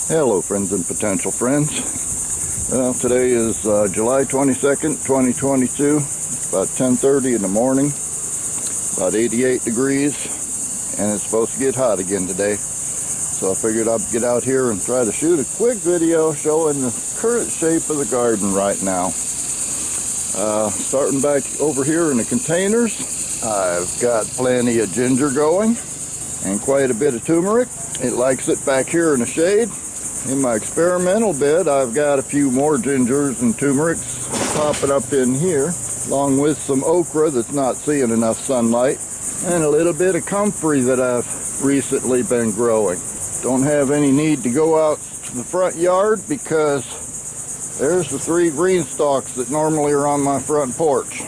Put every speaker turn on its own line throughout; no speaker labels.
Hello friends and potential friends. Well, today is July 22nd, 2022. It's about 10:30 in the morning, about 88 degrees, and it's supposed to get hot again today. So I figured I'd get out here and try to shoot a quick video showing the current shape of the garden right now. Starting back over here in the containers, I've got plenty of ginger going and quite a bit of turmeric. It likes it back here in the shade. In my experimental bed, I've got a few more gingers and turmerics popping up in here, along with some okra that's not seeing enough sunlight, and a little bit of comfrey that I've recently been growing. Don't have any need to go out to the front yard because there's the 3 green stalks that normally are on my front porch.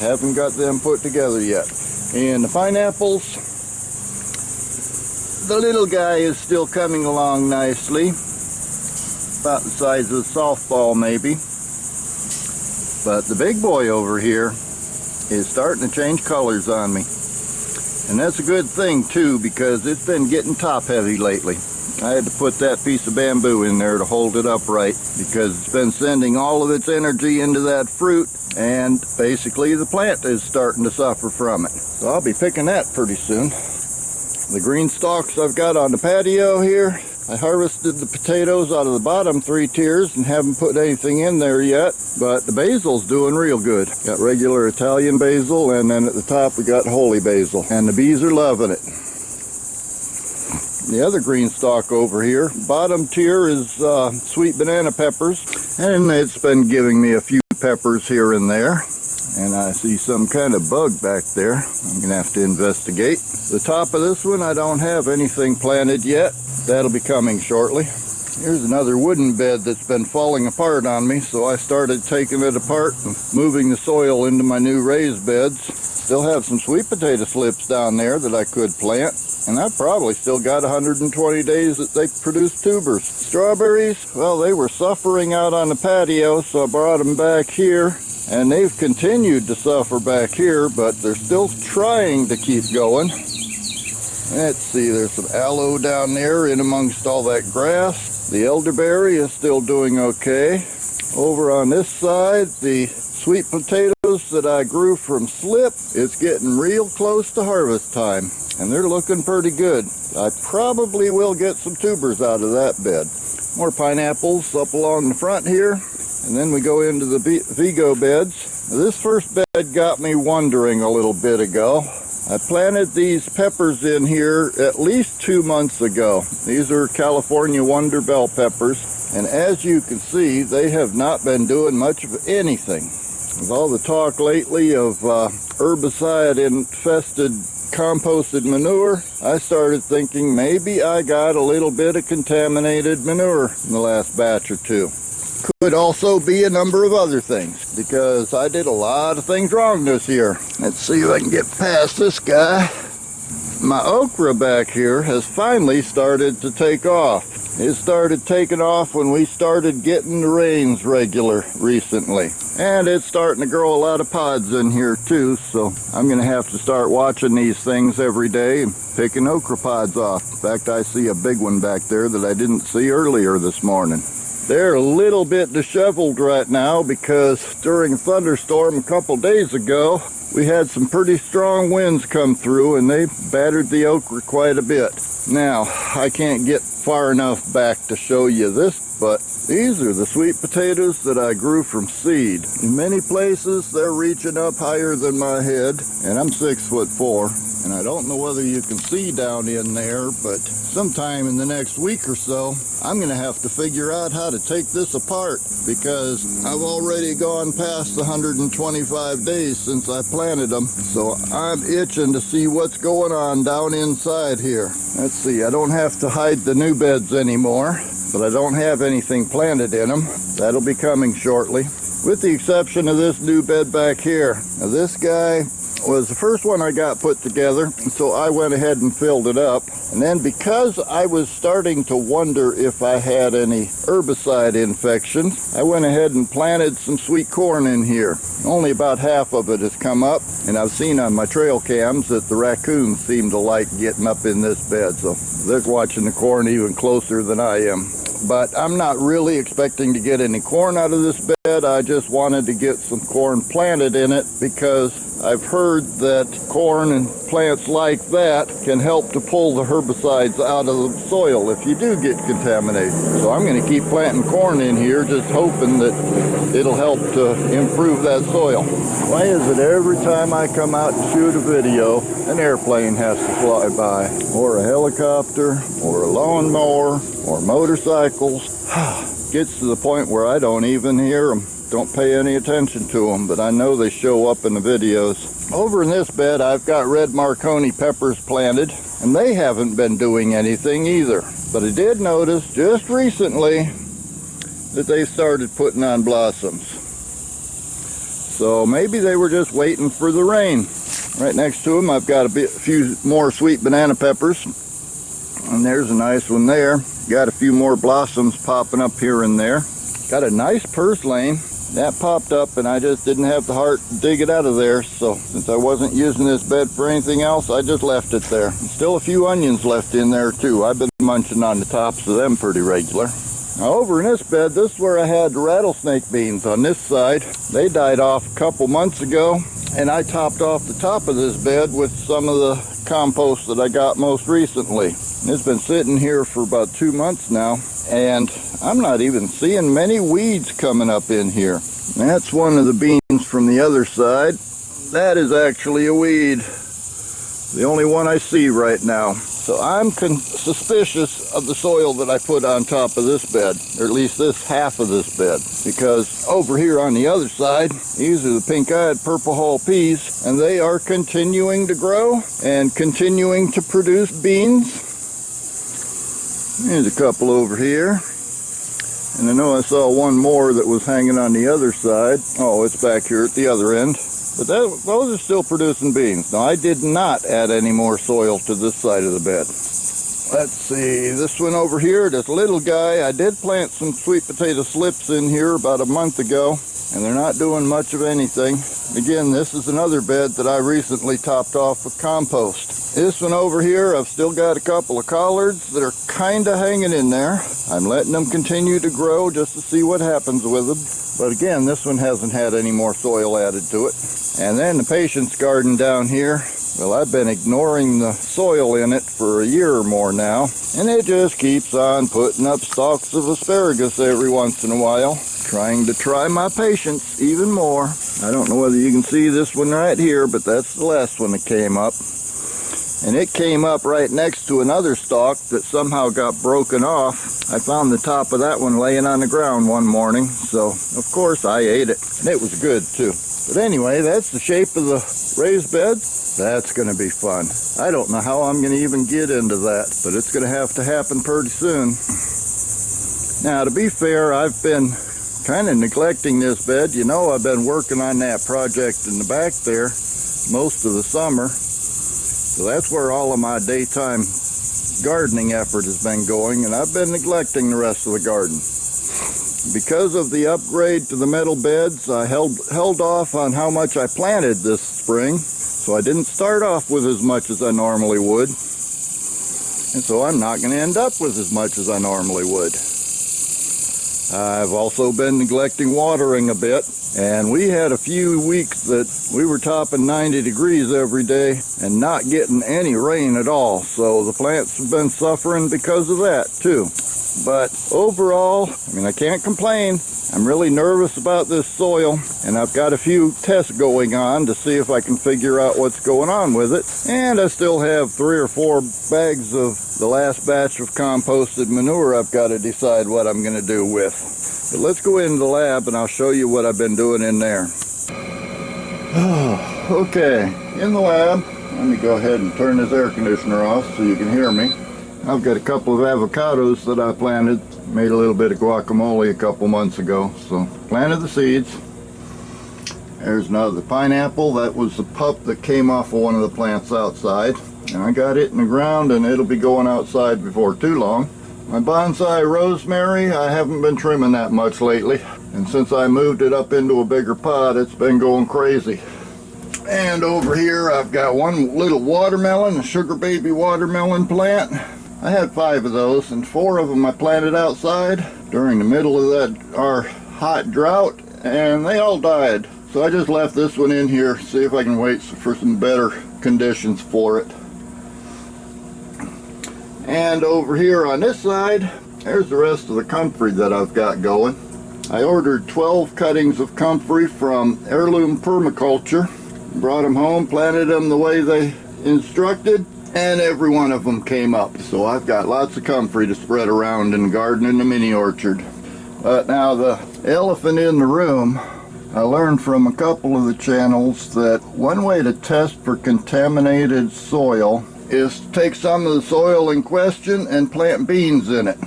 Haven't got them put together yet. And the pineapples, the little guy is still coming along nicely, about the size of a softball maybe, but the big boy over here is starting to change colors on me, and that's a good thing too, because it's been getting top heavy lately. I had to put that piece of bamboo in there to hold it upright because it's been sending all of its energy into that fruit, and basically the plant is starting to suffer from it. So I'll be picking that pretty soon. The green stalks I've got on the patio here, I harvested the potatoes out of the bottom 3 tiers and haven't put anything in there yet, but the basil's doing real good. Got regular Italian basil, and then at the top we got holy basil, and the bees are loving it. The other green stalk over here, bottom tier, is sweet banana peppers, and it's been giving me a few peppers here and there. And I see some kind of bug back there. I'm gonna have to investigate. The top of this one, I don't have anything planted yet. That'll be coming shortly. Here's another wooden bed that's been falling apart on me, so I started taking it apart and moving the soil into my new raised beds. Still have some sweet potato slips down there that I could plant, and I've probably still got 120 days that they produce tubers. Strawberries, well, they were suffering out on the patio, so I brought them back here. And they've continued to suffer back here, but they're still trying to keep going. Let's see, there's some aloe down there in amongst all that grass. The elderberry is still doing okay. Over on this side, the sweet potatoes that I grew from slip, it's getting real close to harvest time, and they're looking pretty good. I probably will get some tubers out of that bed. More pineapples up along the front here. And then we go into the Vigo beds. Now, this first bed got me wondering a little bit ago. I planted these peppers in here at least 2 months ago. These are California Wonder Bell peppers. And as you can see, they have not been doing much of anything. With all the talk lately of herbicide-infested composted manure, I started thinking maybe I got a little bit of contaminated manure in the last batch or two. Could also be a number of other things, because I did a lot of things wrong this year. Let's see if I can get past this guy. My okra back here has finally started to take off. It started taking off when we started getting the rains regular recently. And it's starting to grow a lot of pods in here too, so I'm going to have to start watching these things every day and picking okra pods off. In fact, I see a big one back there that I didn't see earlier this morning. They're a little bit disheveled right now because during a thunderstorm a couple days ago, we had some pretty strong winds come through and they battered the okra quite a bit. Now, I can't get far enough back to show you this, but these are the sweet potatoes that I grew from seed. In many places, they're reaching up higher than my head, and I'm 6'4", and I don't know whether you can see down in there, but sometime in the next week or so, I'm going to have to figure out how to take this apart, because I've already gone past the 125 days since I planted them, so I'm itching to see what's going on down inside here. Let's see, I don't have to hide the new beds anymore, but I don't have anything planted in them. That'll be coming shortly, with the exception of this new bed back here. Now this guy, was the first one I got put together, so I went ahead and filled it up. And then because I was starting to wonder if I had any herbicide infections, I went ahead and planted some sweet corn in here. Only about half of it has come up, and I've seen on my trail cams that the raccoons seem to like getting up in this bed, so they're watching the corn even closer than I am. But I'm not really expecting to get any corn out of this bed. I just wanted to get some corn planted in it because I've heard that corn and plants like that can help to pull the herbicides out of the soil if you do get contaminated. So I'm going to keep planting corn in here, just hoping that it'll help to improve that soil. Why is it every time I come out to shoot a video, an airplane has to fly by, or a helicopter, or a lawnmower, or motorcycles? Gets to the point where I don't even hear them, don't pay any attention to them, but I know they show up in the videos. Over in this bed I've got red Marconi peppers planted, and they haven't been doing anything either. But I did notice just recently that they started putting on blossoms. So maybe they were just waiting for the rain. Right next to them I've got a few more sweet banana peppers, and there's a nice one there. Got a few more blossoms popping up here and there. Got a nice purslane that popped up, and I just didn't have the heart to dig it out of there, so since I wasn't using this bed for anything else, I just left it there. And still a few onions left in there too. I've been munching on the tops of them pretty regular. Now over in this bed, this is where I had the rattlesnake beans on this side. They died off a couple months ago, and I topped off the top of this bed with some of the compost that I got most recently. It's been sitting here for about 2 months now, and I'm not even seeing many weeds coming up in here. That's one of the beans from the other side. That is actually a weed. The only one I see right now. So I'm suspicious of the soil that I put on top of this bed, or at least this half of this bed, because over here on the other side, these are the pink-eyed purple hull peas, and they are continuing to grow and continuing to produce beans. There's a couple over here, and I know I saw one more that was hanging on the other side. Oh, it's back here at the other end. But those are still producing beans. Now, I did not add any more soil to this side of the bed. Let's see, this one over here, this little guy, I did plant some sweet potato slips in here about a month ago, and they're not doing much of anything. Again, this is another bed that I recently topped off with compost. This one over here, I've still got a couple of collards that are kind of hanging in there. I'm letting them continue to grow just to see what happens with them. But again, this one hasn't had any more soil added to it. And then the patience garden down here, well, I've been ignoring the soil in it for a year or more now, and it just keeps on putting up stalks of asparagus every once in a while, trying to try my patience even more. I don't know whether you can see this one right here, but that's the last one that came up. And it came up right next to another stalk that somehow got broken off. I found the top of that one laying on the ground one morning, so of course I ate it, and it was good too. But anyway, that's the shape of the raised bed. That's going to be fun. I don't know how I'm going to even get into that, but it's going to have to happen pretty soon. Now, to be fair, I've been kind of neglecting this bed. You know, I've been working on that project in the back there most of the summer. So that's where all of my daytime gardening effort has been going, and I've been neglecting the rest of the garden. Because of the upgrade to the metal beds, I held off on how much I planted this spring, so I didn't start off with as much as I normally would. And so I'm not going to end up with as much as I normally would. I've also been neglecting watering a bit, and we had a few weeks that we were topping 90 degrees every day and not getting any rain at all. So the plants have been suffering because of that too. But overall, I mean, I can't complain. I'm really nervous about this soil, and I've got a few tests going on to see if I can figure out what's going on with it. And I still have 3 or 4 bags of the last batch of composted manure I've got to decide what I'm going to do with. But let's go into the lab and I'll show you what I've been doing in there. Okay, in the lab, let me go ahead and turn this air conditioner off so you can hear me. I've got a couple of avocados that I planted. Made a little bit of guacamole a couple months ago. So planted the seeds. There's another pineapple. That was the pup that came off of one of the plants outside. And I got it in the ground, and it'll be going outside before too long. My bonsai rosemary, I haven't been trimming that much lately. And since I moved it up into a bigger pot, it's been going crazy. And over here, I've got one little watermelon, a sugar baby watermelon plant. I had 5 of those, and 4 of them I planted outside during the middle of our hot drought, and they all died. So I just left this one in here, see if I can wait for some better conditions for it. And over here on this side, there's the rest of the comfrey that I've got going. I ordered 12 cuttings of comfrey from Heirloom Permaculture, brought them home, planted them the way they instructed, and every one of them came up. So I've got lots of comfrey to spread around in the garden in the mini orchard. But now the elephant in the room, I learned from a couple of the channels that one way to test for contaminated soil is to take some of the soil in question and plant beans in it.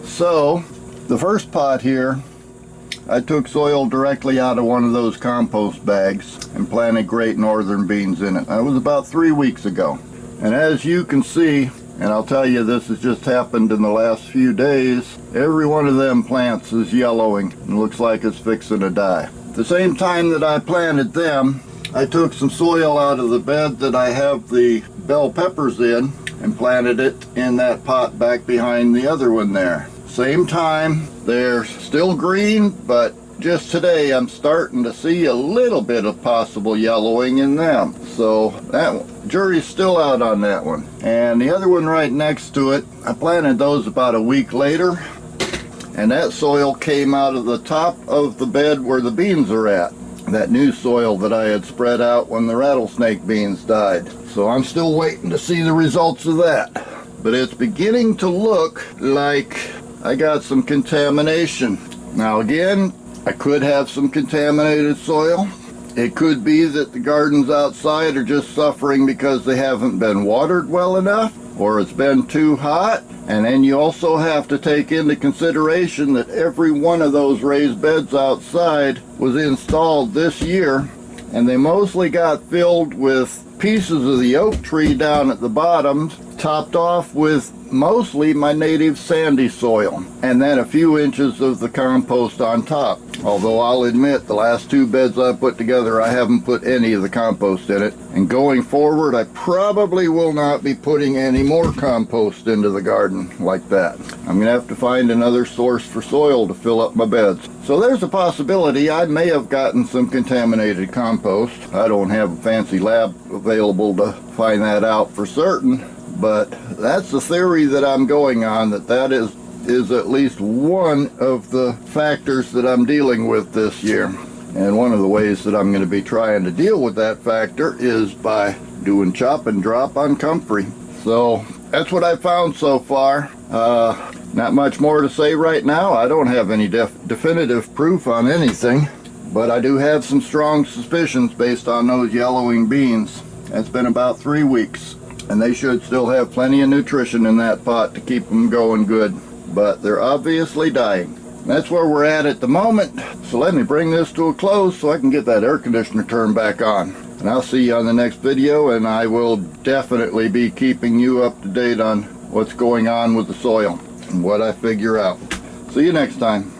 So the first pot here, I took soil directly out of one of those compost bags and planted Great Northern beans in it. That was about 3 weeks ago. And as you can see, and I'll tell you this has just happened in the last few days, every one of them plants is yellowing and looks like it's fixing to die. At the same time that I planted them, I took some soil out of the bed that I have the bell peppers in and planted it in that pot back behind the other one there. Same time, they're still green, but just today I'm starting to see a little bit of possible yellowing in them. So that jury's still out on that one. And the other one right next to it, I planted those about a week later, and that soil came out of the top of the bed where the beans are at. That new soil that I had spread out when the rattlesnake beans died. So I'm still waiting to see the results of that. But it's beginning to look like I got some contamination. Now again, I could have some contaminated soil. It could be that the gardens outside are just suffering because they haven't been watered well enough, or it's been too hot. And then you also have to take into consideration that every one of those raised beds outside was installed this year, and they mostly got filled with pieces of the oak tree down at the bottom, topped off with mostly my native sandy soil, and then a few inches of the compost on top. Although I'll admit the last 2 beds I put together, I haven't put any of the compost in it. And going forward, I probably will not be putting any more compost into the garden like that. I'm going to have to find another source for soil to fill up my beds. So there's a possibility I may have gotten some contaminated compost. I don't have a fancy lab available to find that out for certain, but that's the theory that I'm going on, that is at least one of the factors that I'm dealing with this year. And one of the ways that I'm going to be trying to deal with that factor is by doing chop and drop on comfrey. So that's what I've found so far. Not much more to say right now. I don't have any definitive proof on anything, but I do have some strong suspicions based on those yellowing beans. It's been about 3 weeks, and they should still have plenty of nutrition in that pot to keep them going good. But they're obviously dying. That's where we're at the moment. So let me bring this to a close so I can get that air conditioner turned back on. And I'll see you on the next video, and I will definitely be keeping you up to date on what's going on with the soil and what I figure out. See you next time.